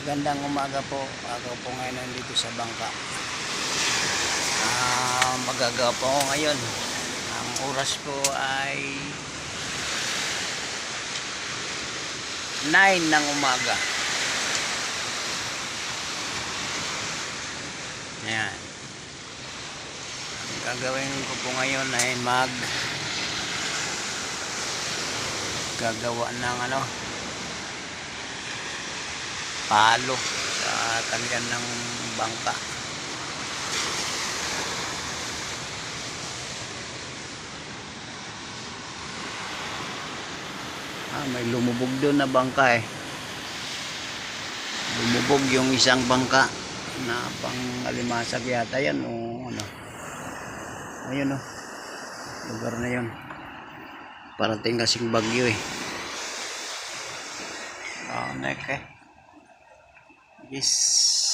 Magandang umaga po. Ako po ngayon nandito sa bangka. Magagawa po ako ngayon. Ang oras po ay 9 ng umaga. Ayan. Ang gagawin ko po ngayon ay gagawa ng palo sa tanggan ng bangka. May lumubog doon na bangka eh. Lumubog yung isang bangka na pang alimasag yata yan o ano. Ayun o. Lugar na yun. Parating kasing bagyo eh. Nek eh. Yes.